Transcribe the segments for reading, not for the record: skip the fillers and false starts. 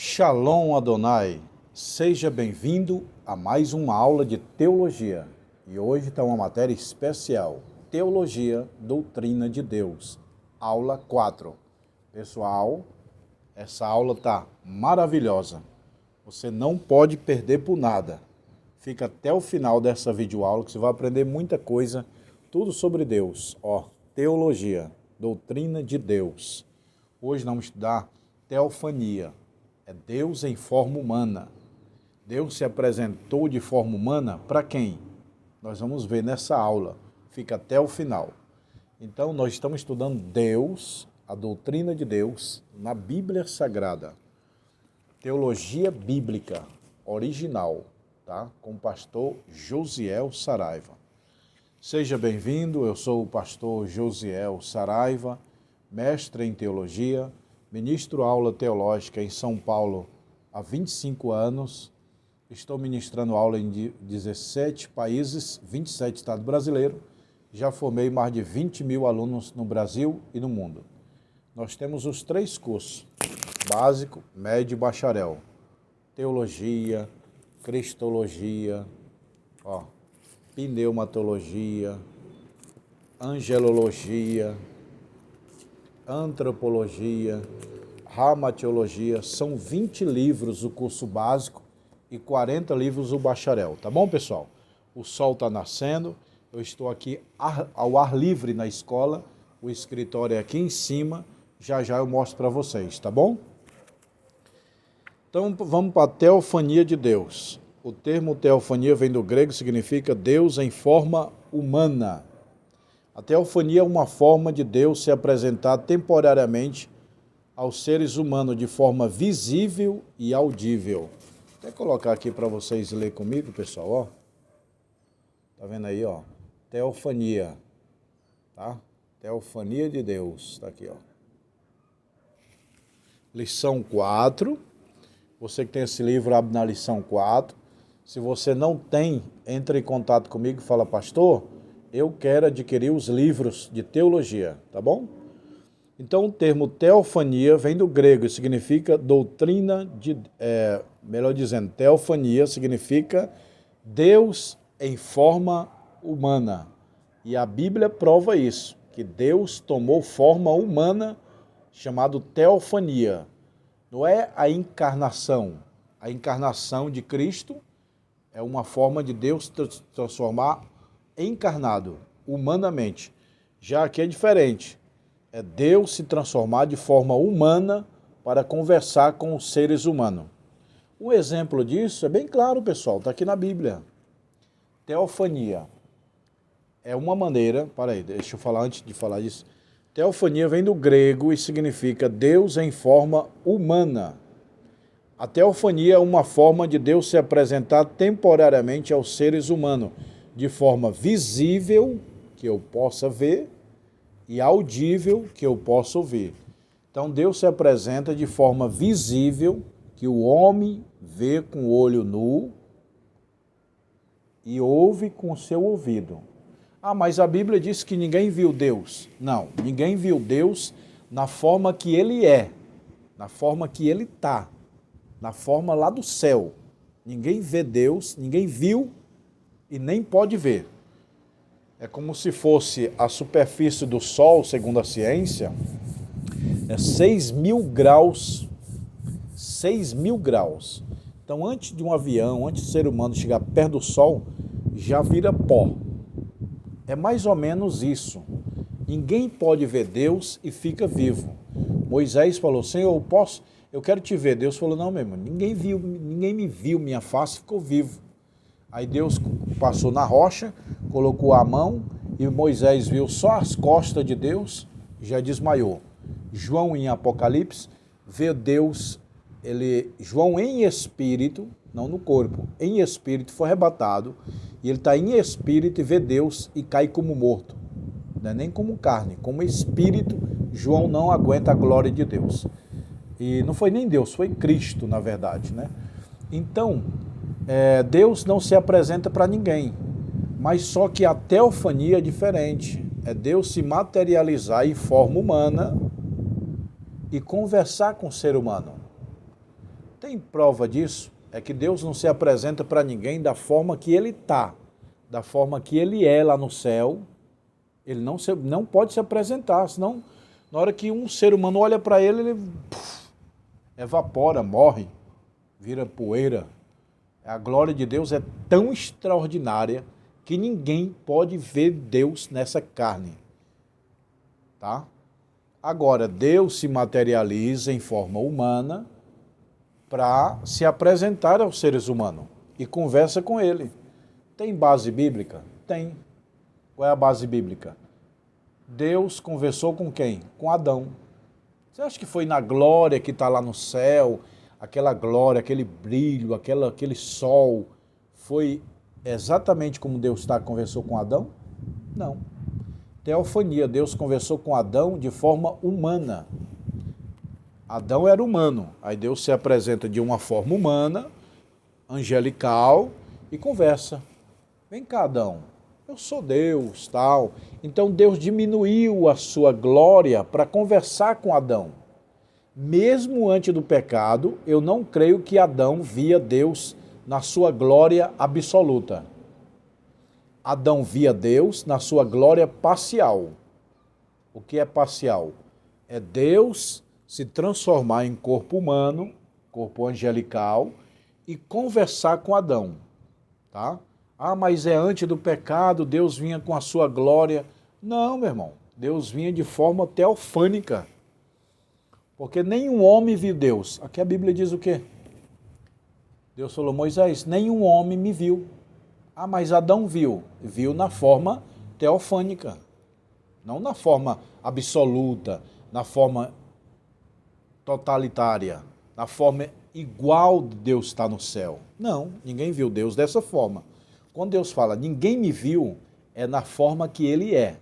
Shalom Adonai, seja bem-vindo a mais uma aula de teologia. E hoje está uma matéria especial, Teologia, Doutrina de Deus, aula 4. Pessoal, essa aula está maravilhosa, você não pode perder por nada. Fica até o final dessa videoaula que você vai aprender muita coisa, tudo sobre Deus. Teologia, Doutrina de Deus. Hoje nós vamos estudar teofania. É Deus em forma humana. Deus se apresentou de forma humana para quem? Nós vamos ver nessa aula. Fica até o final. Então, nós estamos estudando Deus, a doutrina de Deus, na Bíblia Sagrada. Teologia Bíblica Original, tá? Com o pastor Josiel Saraiva. Seja bem-vindo, eu sou o pastor Josiel Saraiva, mestre em teologia, ministro aula teológica em São Paulo há 25 anos. Estou ministrando aula em 17 países, 27 estados brasileiros. Já formei mais de 20 mil alunos no Brasil e no mundo. Nós temos os 3 cursos, básico, médio e bacharel. Teologia, cristologia, pneumatologia, angelologia, antropologia, ramatiologia, são 20 livros o curso básico e 40 livros o bacharel, tá bom, pessoal? O sol está nascendo, eu estou aqui ao ar livre na escola, o escritório é aqui em cima, já eu mostro para vocês, tá bom? Então vamos para a teofania de Deus. O termo teofania vem do grego, significa Deus em forma humana. A teofania é uma forma de Deus se apresentar temporariamente aos seres humanos de forma visível e audível. Vou até colocar aqui para vocês lerem comigo, pessoal, Tá vendo aí, Teofania, tá? Teofania de Deus, tá aqui, Lição 4. Você que tem esse livro, abre na lição 4. Se você não tem, entre em contato comigo e fala, pastor, eu quero adquirir os livros de teologia, tá bom? Então, o termo teofania vem do grego e significa doutrina de... melhor dizendo, teofania significa Deus em forma humana. E a Bíblia prova isso, que Deus tomou forma humana, chamado teofania. Não é a encarnação. A encarnação de Cristo é uma forma de Deus transformar encarnado, humanamente. Já aqui é diferente. É Deus se transformar de forma humana para conversar com os seres humanos. Um exemplo disso é bem claro, pessoal, está aqui na Bíblia. Teofania é uma maneira... deixa eu falar antes de falar disso. Teofania vem do grego e significa Deus em forma humana. A teofania é uma forma de Deus se apresentar temporariamente aos seres humanos, de forma visível, que eu possa ver, e audível, que eu possa ouvir. Então, Deus se apresenta de forma visível, que o homem vê com o olho nu e ouve com o seu ouvido. Mas a Bíblia diz que ninguém viu Deus. Não, ninguém viu Deus na forma que Ele é, na forma que Ele está, na forma lá do céu. Ninguém vê Deus, ninguém viu e nem pode ver. É como se fosse a superfície do Sol, segundo a ciência, 6.000 graus. 6.000 graus. Então, antes de um avião, antes do ser humano chegar perto do Sol, já vira pó. É mais ou menos isso. Ninguém pode ver Deus e fica vivo. Moisés falou, Senhor, eu quero te ver. Deus falou, não, meu irmão, ninguém me viu, minha face ficou vivo. Aí Deus passou na rocha, colocou a mão e Moisés viu só as costas de Deus, já desmaiou. João em Apocalipse vê Deus, João em espírito, não no corpo, em espírito foi arrebatado e ele está em espírito e vê Deus e cai como morto. Não é nem como carne, como espírito, João não aguenta a glória de Deus. E não foi nem Deus, foi Cristo, na verdade, né? Então, Deus não se apresenta para ninguém, mas só que a teofania é diferente. É Deus se materializar em forma humana e conversar com o ser humano. Tem prova disso? É que Deus não se apresenta para ninguém da forma que ele está, da forma que ele é lá no céu. Ele não pode se apresentar, senão na hora que um ser humano olha para ele, ele evapora, morre, vira poeira. A glória de Deus é tão extraordinária que ninguém pode ver Deus nessa carne. Tá? Agora, Deus se materializa em forma humana para se apresentar aos seres humanos e conversa com ele. Tem base bíblica? Tem. Qual é a base bíblica? Deus conversou com quem? Com Adão. Você acha que foi na glória que está lá no céu, aquela glória, aquele brilho, aquele sol, foi exatamente como Deus conversou com Adão? Não. Teofania, Deus conversou com Adão de forma humana. Adão era humano, aí Deus se apresenta de uma forma humana, angelical, e conversa. Vem cá, Adão, eu sou Deus, tal. Então Deus diminuiu a sua glória para conversar com Adão. Mesmo antes do pecado, eu não creio que Adão via Deus na sua glória absoluta. Adão via Deus na sua glória parcial. O que é parcial? É Deus se transformar em corpo humano, corpo angelical, e conversar com Adão. Tá? Ah, mas é antes do pecado, Deus vinha com a sua glória. Não, meu irmão, Deus vinha de forma teofânica. Porque nenhum homem viu Deus. Aqui a Bíblia diz o quê? Deus falou, Moisés, nenhum homem me viu. Ah, mas Adão viu. Viu na forma teofânica. Não na forma absoluta, na forma totalitária, na forma igual de Deus está no céu. Não, ninguém viu Deus dessa forma. Quando Deus fala, ninguém me viu, é na forma que ele é.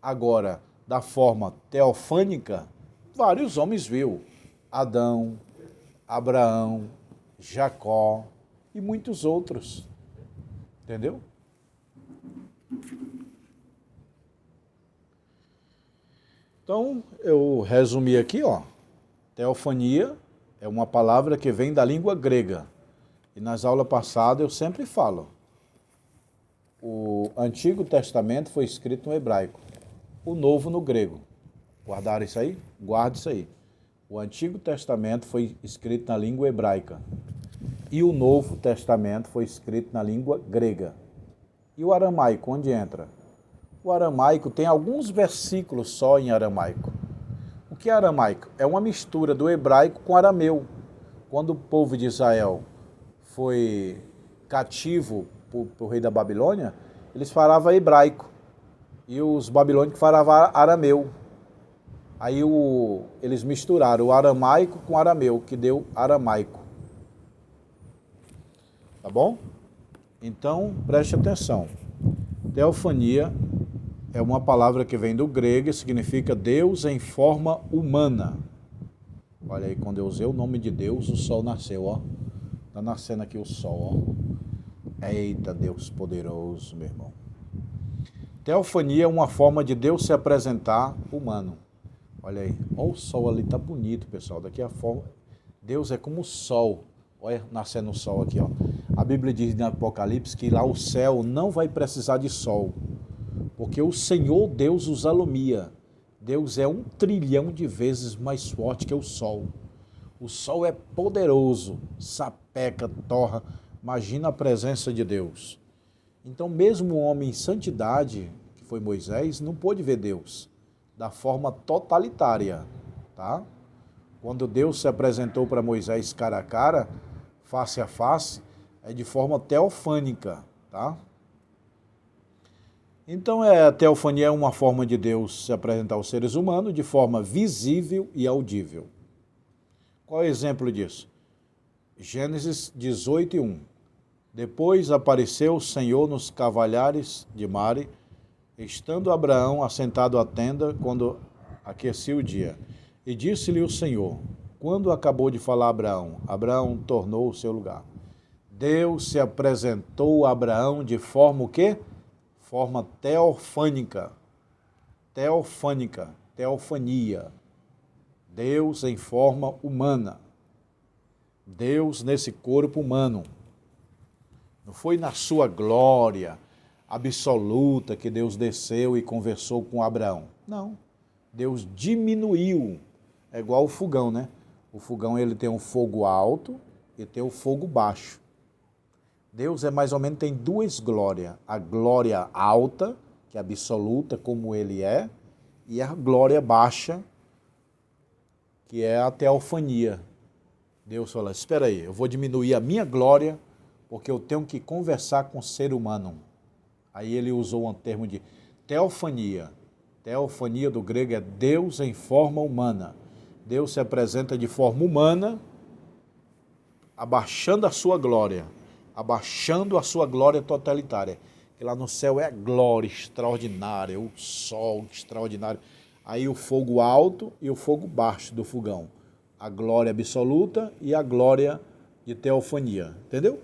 Agora, da forma teofânica, vários homens viu. Adão, Abraão, Jacó e muitos outros. Entendeu? Então, eu resumi aqui, ó. Teofania é uma palavra que vem da língua grega. E nas aulas passadas eu sempre falo. O Antigo Testamento foi escrito no hebraico. O Novo no grego. Guardaram isso aí? Guarde isso aí. O Antigo Testamento foi escrito na língua hebraica. E o Novo Testamento foi escrito na língua grega. E o aramaico, onde entra? O aramaico tem alguns versículos só em aramaico. O que é aramaico? É uma mistura do hebraico com arameu. Quando o povo de Israel foi cativo por rei da Babilônia, eles falavam hebraico. E os babilônicos falavam arameu. Aí eles misturaram o aramaico com o arameu, que deu aramaico. Tá bom? Então, preste atenção. Teofania é uma palavra que vem do grego e significa Deus em forma humana. Olha aí, quando eu usei o nome de Deus, o sol nasceu, ó. Tá nascendo aqui o sol, ó. Eita, Deus poderoso, meu irmão. Teofania é uma forma de Deus se apresentar humano. Olha aí, olha o sol ali, tá bonito, pessoal. Daqui a forma, Deus é como o sol. Olha, nascendo o sol aqui, ó. A Bíblia diz no Apocalipse que lá o céu não vai precisar de sol, porque o Senhor Deus os alumia. Deus é 1 trilhão de vezes mais forte que o sol. O sol é poderoso, sapeca, torra. Imagina a presença de Deus. Então, mesmo o homem em santidade, que foi Moisés, não pôde ver Deus da forma totalitária, tá? Quando Deus se apresentou para Moisés cara a cara, face a face, é de forma teofânica, tá? Então, a teofania é uma forma de Deus se apresentar aos seres humanos de forma visível e audível. Qual é o exemplo disso? Gênesis 18:1. Depois apareceu o Senhor nos cavalhares de Mare, estando Abraão assentado à tenda quando aquecia o dia. E disse-lhe o Senhor, quando acabou de falar Abraão, Abraão tornou o seu lugar. Deus se apresentou a Abraão de forma o quê? Forma teofânica. Teofânica, teofania. Deus em forma humana. Deus nesse corpo humano. Não foi na sua glória absoluta que Deus desceu e conversou com Abraão. Não. Deus diminuiu. É igual o fogão, né? O fogão ele tem um fogo alto e tem o fogo baixo. Deus é mais ou menos, tem duas glórias. A glória alta, que é absoluta como ele é, e a glória baixa, que é a teofania. Deus fala, espera aí, eu vou diminuir a minha glória, porque eu tenho que conversar com o ser humano. Aí ele usou um termo de teofania. Teofania do grego é Deus em forma humana. Deus se apresenta de forma humana, abaixando a sua glória, abaixando a sua glória totalitária. Que lá no céu é a glória extraordinária, o sol extraordinário. Aí o fogo alto e o fogo baixo do fogão. A glória absoluta e a glória de teofania. Entendeu?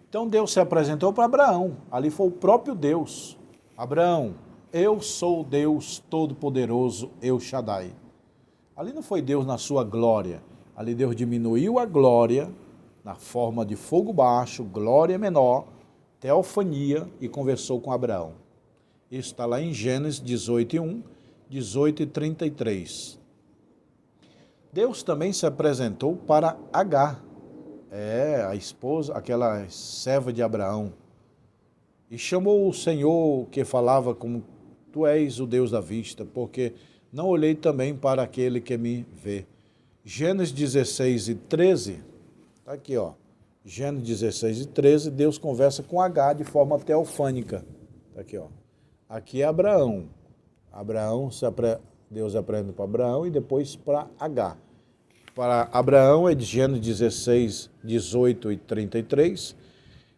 Então Deus se apresentou para Abraão. Ali foi o próprio Deus. Abraão, eu sou o Deus Todo-Poderoso, El Shaddai. Ali não foi Deus na sua glória. Ali Deus diminuiu a glória na forma de fogo baixo, glória menor, teofania, e conversou com Abraão. Isso está lá em Gênesis 18:1, 18:33. Deus também se apresentou para Agar, a esposa, aquela serva de Abraão, e chamou o Senhor que falava como, tu és o Deus da vista, porque não olhei também para aquele que me vê. Gênesis 16:13, está aqui, ó. Gênesis 16:13, Deus conversa com Agar de forma teofânica. Está aqui, ó. Aqui é Abraão. Deus apresenta para Abraão e depois para Agar. Para Abraão é de Gênesis 16, 18 e 33.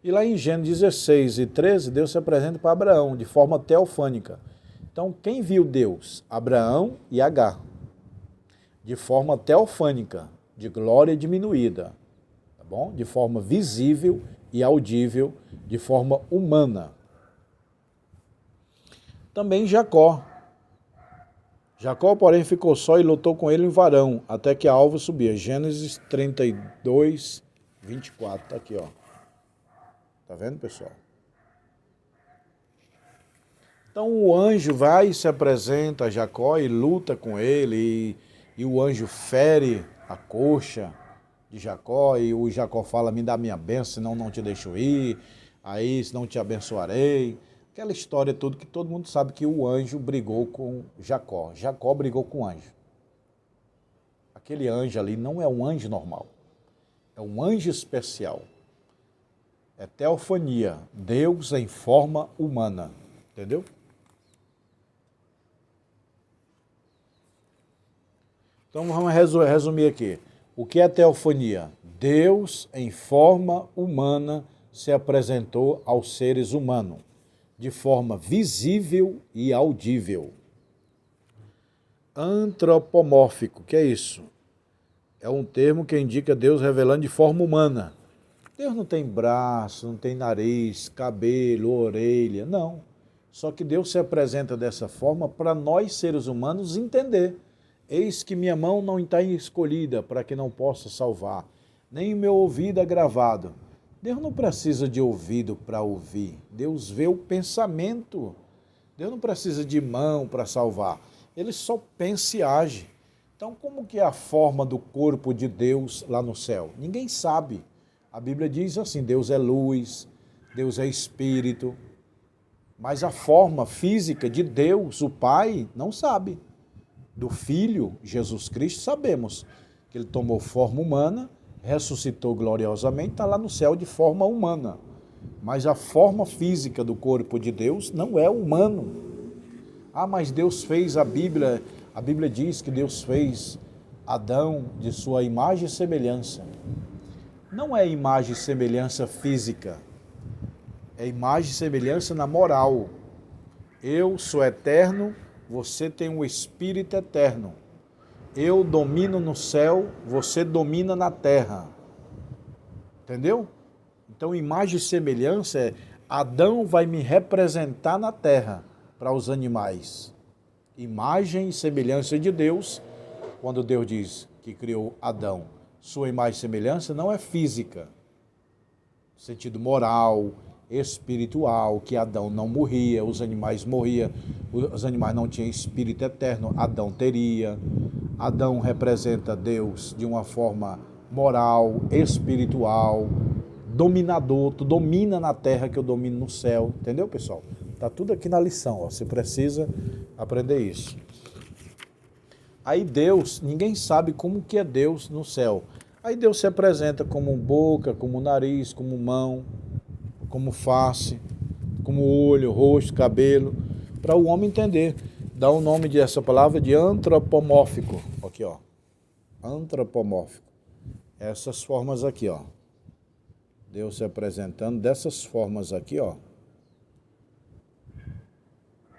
E lá em Gênesis 16 e 13, Deus se apresenta para Abraão de forma teofânica. Então, quem viu Deus? Abraão e Agar. De forma teofânica, de glória diminuída. Tá bom? De forma visível e audível, de forma humana. Também Jacó. Jacó, porém, ficou só e lutou com ele em varão, até que a alva subia. Gênesis 32, 24. Tá aqui, ó. Tá vendo, pessoal? Então o anjo vai e se apresenta a Jacó e luta com ele, e o anjo fere a coxa de Jacó, e o Jacó fala, me dá minha bênção, senão não te deixo ir, aí senão te abençoarei. Aquela história toda que todo mundo sabe que o anjo brigou com Jacó. Jacó brigou com o anjo. Aquele anjo ali não é um anjo normal. É um anjo especial. É teofania. Deus em forma humana. Entendeu? Então vamos resumir aqui. O que é teofania? Deus em forma humana se apresentou aos seres humanos, de forma visível e audível. Antropomórfico, que é isso? É um termo que indica Deus revelando de forma humana. Deus não tem braço, não tem nariz, cabelo, orelha, não. Só que Deus se apresenta dessa forma para nós, seres humanos, entender. Eis que minha mão não está escolhida para que não possa salvar, nem o meu ouvido é gravado. Deus não precisa de ouvido para ouvir. Deus vê o pensamento. Deus não precisa de mão para salvar. Ele só pensa e age. Então, como que é a forma do corpo de Deus lá no céu? Ninguém sabe. A Bíblia diz assim, Deus é luz, Deus é espírito. Mas a forma física de Deus, o Pai, não sabe. Do Filho, Jesus Cristo, sabemos que ele tomou forma humana, ressuscitou gloriosamente, está lá no céu de forma humana. Mas a forma física do corpo de Deus não é humano. Ah, mas Deus fez a Bíblia diz que Deus fez Adão de sua imagem e semelhança. Não é imagem e semelhança física, é imagem e semelhança na moral. Eu sou eterno, você tem um espírito eterno. Eu domino no céu, você domina na terra. Entendeu? Então, imagem e semelhança é Adão vai me representar na terra para os animais. Imagem e semelhança de Deus, quando Deus diz que criou Adão. sua imagem e semelhança não é física, no sentido moral, espiritual, que Adão não morria, os animais morriam, os animais não tinham espírito eterno, Adão teria. Adão representa Deus de uma forma moral, espiritual, dominador, tu domina na terra que eu domino no céu, entendeu, pessoal? Tá tudo aqui na lição, ó. Você precisa aprender isso. Aí Deus, ninguém sabe como que é Deus no céu. Aí Deus se apresenta como boca, como nariz, como mão, como face, como olho, rosto, cabelo, para o homem entender. Dá o nome dessa palavra de antropomórfico. Aqui, ó. Antropomórfico. Essas formas aqui, ó. Deus se apresentando dessas formas aqui, ó.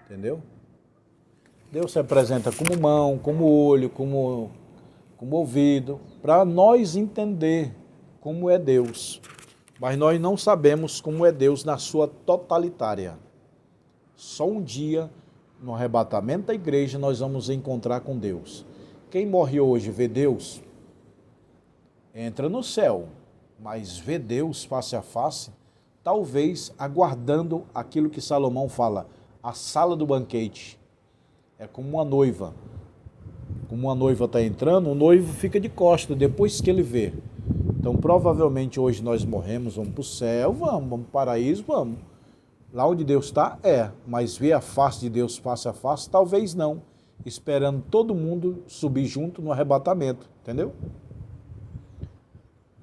Entendeu? Deus se apresenta como mão, como olho, como ouvido, para nós entender como é Deus. Mas nós não sabemos como é Deus na sua totalitária. Só um dia, no arrebatamento da igreja, nós vamos encontrar com Deus. Quem morre hoje vê Deus, entra no céu, mas vê Deus face a face, talvez aguardando aquilo que Salomão fala, a sala do banquete. É como uma noiva. Como uma noiva está entrando, o noivo fica de costas depois que ele vê. Então, provavelmente, hoje nós morremos, vamos para o céu, vamos para o paraíso, vamos. Lá onde Deus está, mas ver a face de Deus face a face, talvez não. Esperando todo mundo subir junto no arrebatamento, entendeu?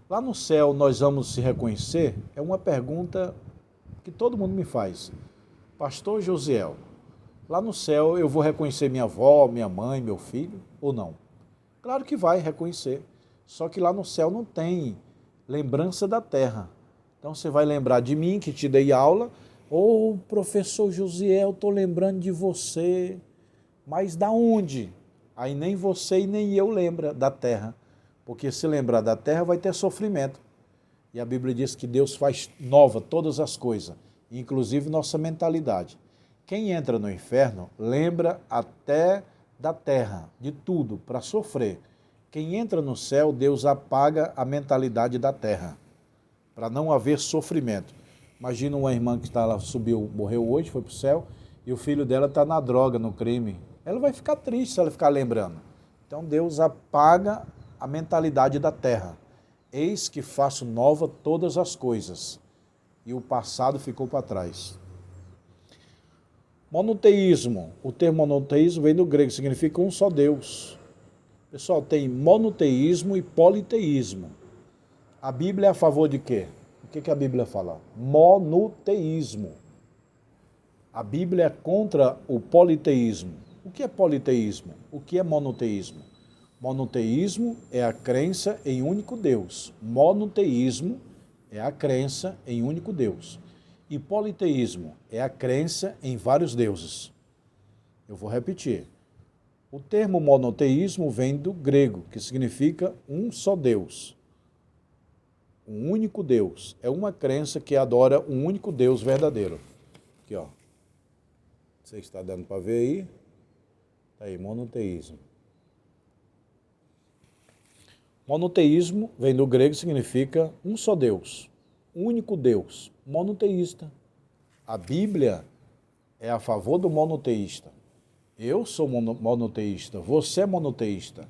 Lá no céu nós vamos se reconhecer? É uma pergunta que todo mundo me faz. Pastor Josiel, lá no céu eu vou reconhecer minha avó, minha mãe, meu filho ou não? Claro que vai reconhecer. Só que lá no céu não tem lembrança da terra. Então você vai lembrar de mim que te dei aula. Ô, professor Josiel, estou lembrando de você. Mas da onde? Aí nem você e nem eu lembra da terra. Porque se lembrar da terra vai ter sofrimento. E a Bíblia diz que Deus faz nova todas as coisas, inclusive nossa mentalidade. Quem entra no inferno lembra até da terra, de tudo, para sofrer. Quem entra no céu, Deus apaga a mentalidade da terra, para não haver sofrimento. Imagina uma irmã que está lá, subiu, morreu hoje, foi para o céu, e o filho dela está na droga, no crime. Ela vai ficar triste se ela ficar lembrando. Então Deus apaga a mentalidade da terra. Eis que faço nova todas as coisas. E o passado ficou para trás. Monoteísmo. O termo monoteísmo vem do grego, significa um só Deus. Pessoal, tem monoteísmo e politeísmo. A Bíblia é a favor de quê? O que a Bíblia fala? Monoteísmo. A Bíblia é contra o politeísmo. O que é politeísmo? O que é monoteísmo? Monoteísmo é a crença em único Deus. Monoteísmo é a crença em único Deus. E politeísmo é a crença em vários deuses. Eu vou repetir. O termo monoteísmo vem do grego, que significa um só Deus. Um único Deus. É uma crença que adora um único Deus verdadeiro. Aqui, ó. Você está dando para ver aí? Está aí, monoteísmo. Monoteísmo vem do grego, significa um só Deus, único Deus, monoteísta. A Bíblia é a favor do monoteísta. Eu sou monoteísta, você é monoteísta.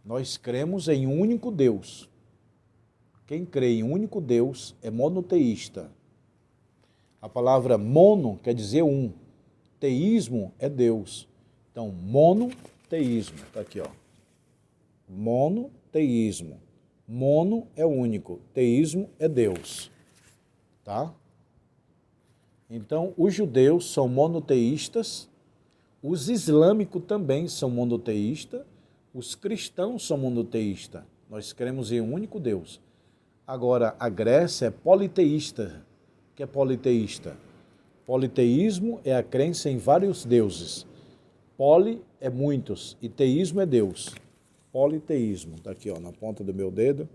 Nós cremos em um único Deus. Quem crê em um único Deus é monoteísta. A palavra mono quer dizer um. Teísmo é Deus. Então, monoteísmo. Está aqui, ó. Monoteísmo. Mono é único, teísmo é Deus. Tá? Então, os judeus são monoteístas, os islâmicos também são monoteístas, os cristãos são monoteístas. Nós cremos em um único Deus. Agora, a Grécia é politeísta. O que é politeísta? Politeísmo é a crença em vários deuses. Poli é muitos e teísmo é Deus. Politeísmo, está aqui, ó, na ponta do meu dedo,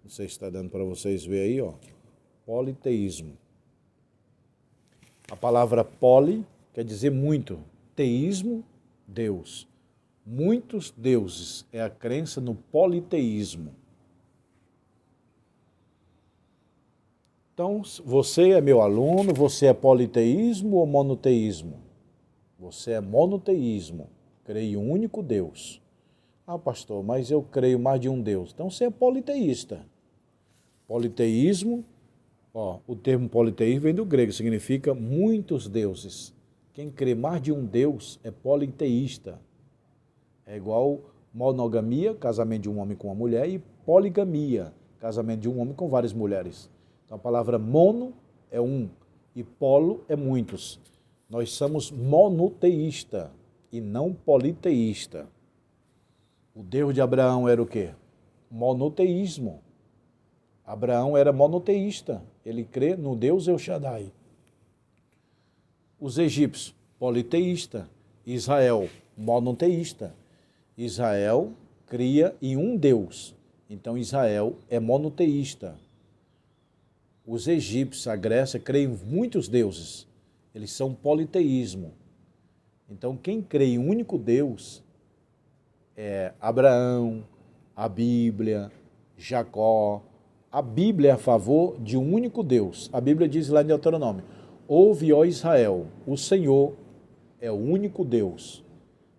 não sei se está dando para vocês verem aí, ó, politeísmo. A palavra poli quer dizer muito, teísmo, Deus. Muitos deuses é a crença no politeísmo. Então, você é meu aluno, você é politeísmo ou monoteísmo? Você é monoteísmo, creio em um único Deus. Ah, pastor, mas eu creio mais de um Deus. Então você é politeísta. Politeísmo, ó, o termo politeísmo vem do grego, significa muitos deuses. Quem crê mais de um Deus é politeísta. É igual monogamia, casamento de um homem com uma mulher, e poligamia, casamento de um homem com várias mulheres. Então a palavra mono é um e polo é muitos. Nós somos monoteísta e não politeísta. O Deus de Abraão era o quê? Monoteísmo. Abraão era monoteísta. Ele crê no Deus El Shaddai. Os egípcios, politeísta. Israel, monoteísta. Israel cria em um Deus. Então Israel é monoteísta. Os egípcios, a Grécia, creem em muitos deuses. Eles são politeísmo. Então quem crê em um único Deus é Abraão, a Bíblia, Jacó. A Bíblia é a favor de um único Deus. A Bíblia diz lá em Deuteronômio: ouve, ó Israel, o Senhor é o único Deus.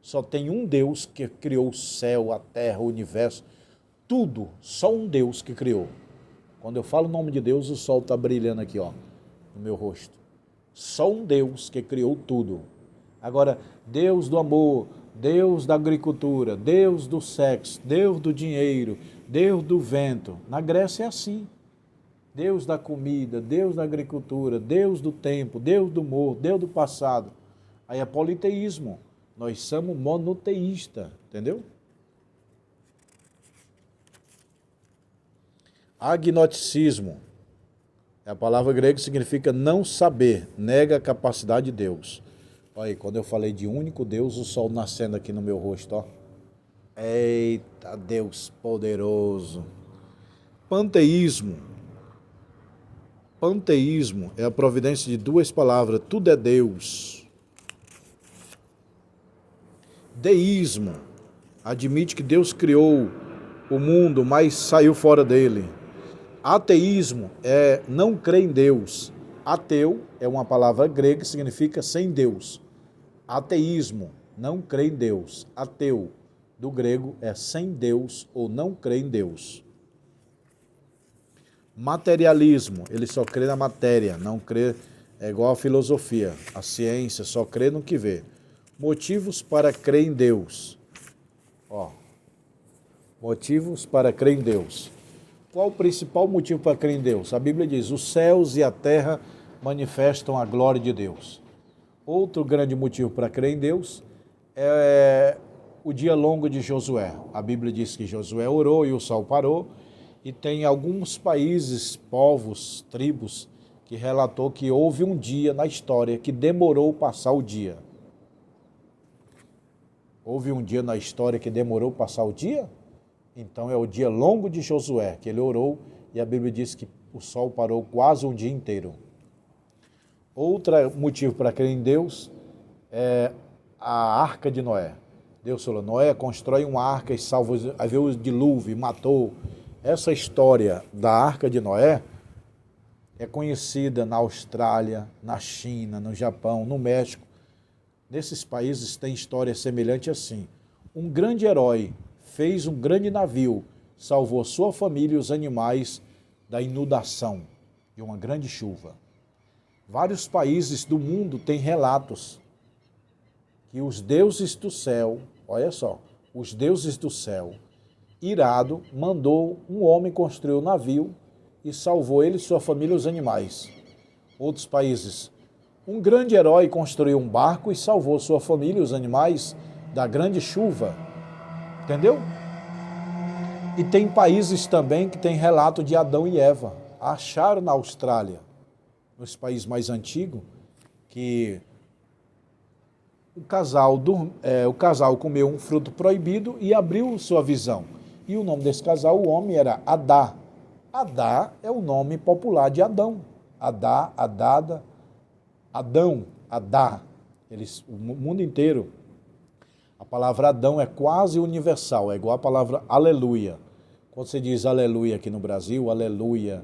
Só tem um Deus que criou o céu, a terra, o universo, tudo, só um Deus que criou. Quando eu falo o nome de Deus, o sol está brilhando aqui, ó, no meu rosto. Só um Deus que criou tudo. Agora, Deus do amor, Deus da agricultura, Deus do sexo, Deus do dinheiro, Deus do vento. Na Grécia é assim. Deus da comida, Deus da agricultura, Deus do tempo, Deus do humor, Deus do passado. Aí é politeísmo. Nós somos monoteístas, entendeu? Agnosticismo. A palavra grega significa não saber, nega a capacidade de Deus. Olha aí, quando eu falei de único Deus, o sol nascendo aqui no meu rosto, ó. Eita, Deus poderoso. Panteísmo. Panteísmo é a providência de duas palavras, tudo é Deus. Deísmo admite que Deus criou o mundo, mas saiu fora dele. Ateísmo é não crer em Deus. Ateu é uma palavra grega que significa sem Deus. Ateísmo, não crê em Deus. Ateu, do grego, é sem Deus ou não crê em Deus. Materialismo, ele só crê na matéria, não crê, é igual a filosofia, a ciência só crê no que vê. Motivos para crer em Deus. Ó, motivos para crer em Deus. Qual o principal motivo para crer em Deus? A Bíblia diz: os céus e a terra manifestam a glória de Deus. Outro grande motivo para crer em Deus é o dia longo de Josué. A Bíblia diz que Josué orou e o sol parou, e tem alguns países, povos, tribos, que relatou que houve um dia na história que demorou passar o dia. Houve um dia na história que demorou passar o dia? Então é o dia longo de Josué, que ele orou, e a Bíblia diz que o sol parou quase um dia inteiro. Outro motivo para crer em Deus é a arca de Noé. Deus falou: Noé, constrói uma arca e salva, aí veio o dilúvio e matou. Essa história da arca de Noé é conhecida na Austrália, na China, no Japão, no México. Nesses países tem história semelhante assim. Um grande herói fez um grande navio, salvou sua família e os animais da inundação de uma grande chuva. Vários países do mundo têm relatos que os deuses do céu, olha só, os deuses do céu, irado, mandou um homem construir um navio e salvou ele, sua família e os animais. Outros países, um grande herói construiu um barco e salvou sua família e os animais da grande chuva. Entendeu? E tem países também que tem relato de Adão e Eva. Acharam na Austrália, nos países mais antigos, que o casal comeu um fruto proibido e abriu sua visão. E o nome desse casal, o homem, era Adá. Adá é o nome popular de Adão. Adá, Adada, Adão, Adá. O mundo inteiro. A palavra Adão é quase universal, é igual a palavra aleluia. Quando você diz aleluia aqui no Brasil, aleluia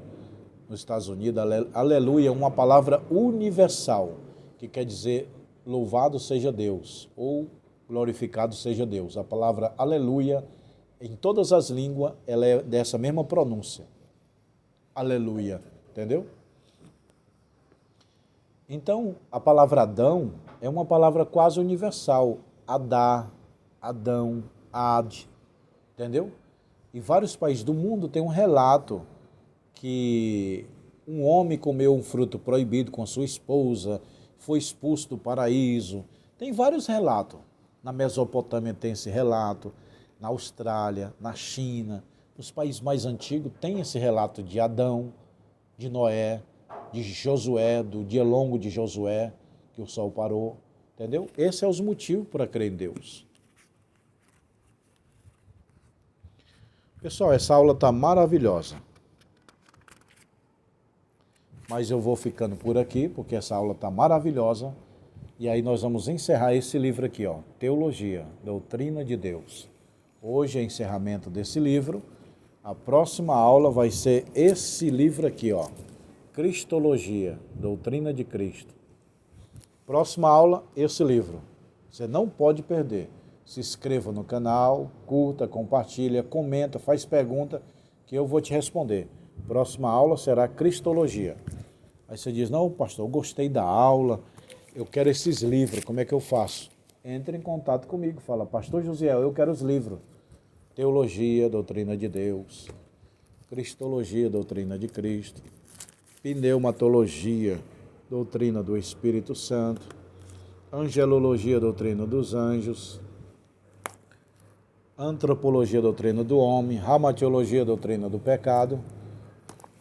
nos Estados Unidos, aleluia é uma palavra universal, que quer dizer louvado seja Deus, ou glorificado seja Deus. A palavra aleluia, em todas as línguas, ela é dessa mesma pronúncia. Aleluia, entendeu? Então, a palavra Adão é uma palavra quase universal. Adá, Adão, Ad, entendeu? E vários países do mundo têm um relato que um homem comeu um fruto proibido com sua esposa, foi expulso do paraíso. Tem vários relatos. Na Mesopotâmia tem esse relato, na Austrália, na China, nos países mais antigos tem esse relato de Adão, de Noé, de Josué, do dia longo de Josué, que o sol parou, entendeu? Esse é os motivos para crer em Deus. Pessoal, essa aula está maravilhosa. Mas eu vou ficando por aqui, porque essa aula está maravilhosa. E aí nós vamos encerrar esse livro aqui, ó, Teologia, Doutrina de Deus. Hoje é encerramento desse livro. A próxima aula vai ser esse livro aqui, ó, Cristologia, Doutrina de Cristo. Próxima aula, esse livro. Você não pode perder. Se inscreva no canal, curta, compartilha, comenta, faz pergunta, que eu vou te responder. Próxima aula será Cristologia. Aí você diz, não, pastor, eu gostei da aula, eu quero esses livros, como é que eu faço? Entre em contato comigo, fala, pastor Josiel, eu quero os livros. Teologia, Doutrina de Deus, Cristologia, Doutrina de Cristo, Pneumatologia, Doutrina do Espírito Santo, Angelologia, Doutrina dos Anjos, Antropologia, Doutrina do Homem, Ramatiologia, Doutrina do Pecado.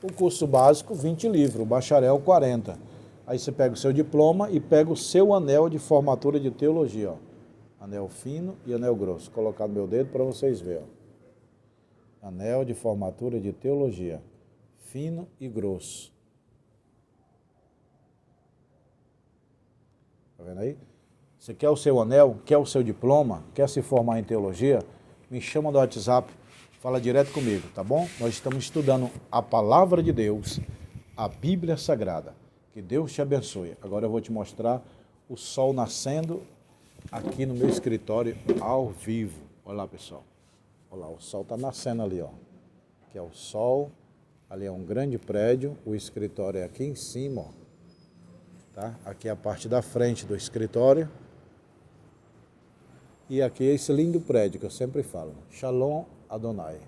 O curso básico, 20 livros, o bacharel, 40. Aí você pega o seu diploma e pega o seu anel de formatura de teologia, ó. Anel fino e anel grosso. Vou colocar no meu dedo para vocês verem, ó. Anel de formatura de teologia, fino e grosso. Tá vendo aí? Você quer o seu anel, quer o seu diploma, quer se formar em teologia? Me chama no WhatsApp, fala direto comigo, tá bom? Nós estamos estudando a Palavra de Deus, a Bíblia Sagrada. Que Deus te abençoe. Agora eu vou te mostrar o sol nascendo aqui no meu escritório ao vivo. Olha lá, pessoal. Olha lá, o sol está nascendo ali, ó. Aqui é o sol, ali é um grande prédio, o escritório é aqui em cima, ó. Tá? Aqui é a parte da frente do escritório. E aqui é esse lindo prédio que eu sempre falo. Shalom Adonai.